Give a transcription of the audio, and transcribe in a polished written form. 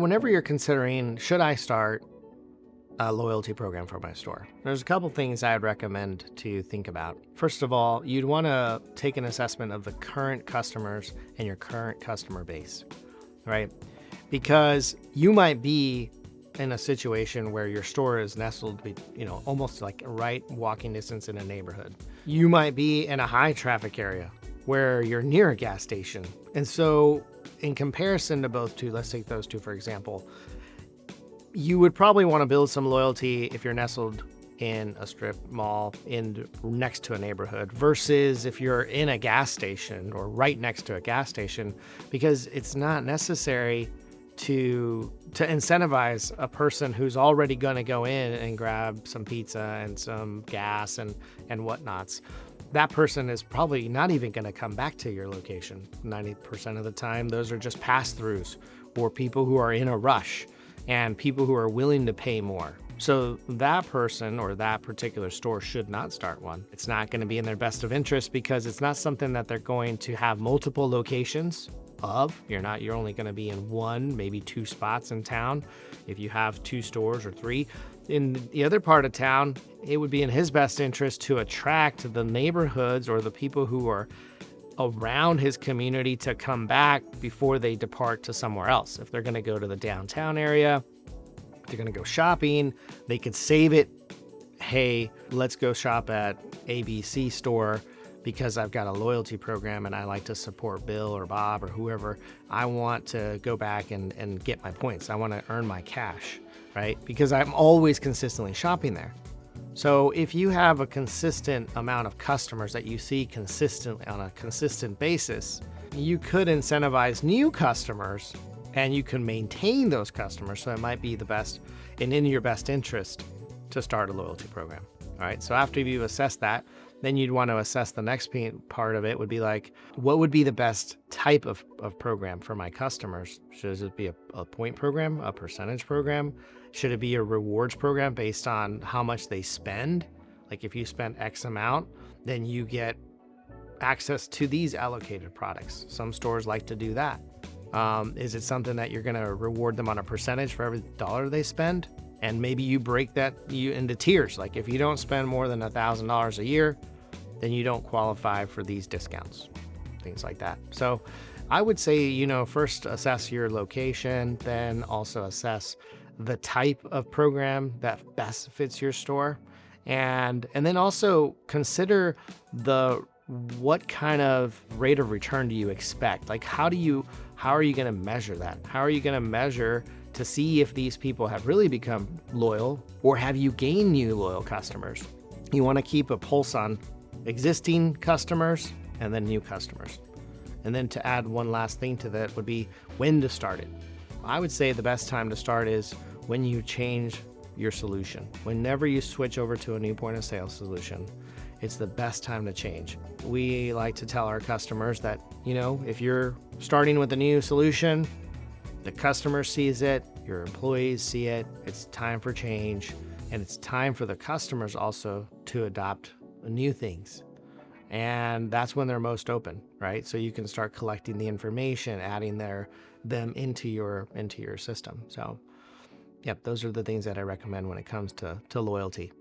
whenever you're considering, should I start a loyalty program for my store, there's a couple things I'd recommend to think about. First of all, you'd want to take an assessment of the current customers and your current customer base, right? Because you might be in a situation where your store is nestled, almost like right walking distance in a neighborhood. You might be in a high traffic area where you're near a gas station. And so in comparison to both two, let's take those two for example, you would probably want to build some loyalty if you're nestled in a strip mall next to a neighborhood versus if you're in a gas station or right next to a gas station, because it's not necessary to incentivize a person who's already going to go in and grab some pizza and some gas and whatnots. That person is probably not even going to come back to your location. 90% of the time, those are just pass-throughs or people who are in a rush and people who are willing to pay more. So that person or that particular store should not start one. It's not going to be in their best of interest because it's not something that they're going to have multiple locations of. You're only going to be in one, maybe two spots in town. If you have two stores or three in the other part of town, it would be in his best interest to attract the neighborhoods or the people who are around his community to come back before they depart to somewhere else. If they're going to go to the downtown area, if they're going to go shopping, they could save it. Hey, let's go shop at ABC store because I've got a loyalty program and I like to support Bill or Bob or whoever. I want to go back and get my points. I want to earn my cash, right? Because I'm always consistently shopping there. So if you have a consistent amount of customers that you see consistently on a consistent basis, you could incentivize new customers and you can maintain those customers. So it might be the best and in your best interest to start a loyalty program. All right. So after you've assessed that, then you'd want to assess the next part of it would be like, what would be the best type of program for my customers? Should it be a point program, a percentage program? Should it be a rewards program based on how much they spend? Like if you spend X amount, then you get access to these allocated products. Some stores like to do that. Is it something that you're going to reward them on a percentage for every dollar they spend? And maybe you break that into tiers. Like if you don't spend more than $1,000 a year, then you don't qualify for these discounts, things like that. So I would say, first assess your location, then also assess the type of program that best fits your store. And then also consider what kind of rate of return do you expect? Like how are you going to measure that? How are you going to measure to see if these people have really become loyal or have you gained new loyal customers? You want to keep a pulse on existing customers and then new customers. And then to add one last thing to that would be when to start it. I would say the best time to start is when you change your solution. Whenever you switch over to a new point of sale solution, it's the best time to change. We like to tell our customers that, if you're starting with a new solution, the customer sees it, your employees see it, it's time for change, and it's time for the customers also to adopt new things. And that's when they're most open, right? So you can start collecting the information, adding them into your system. So, yep, those are the things that I recommend when it comes to loyalty.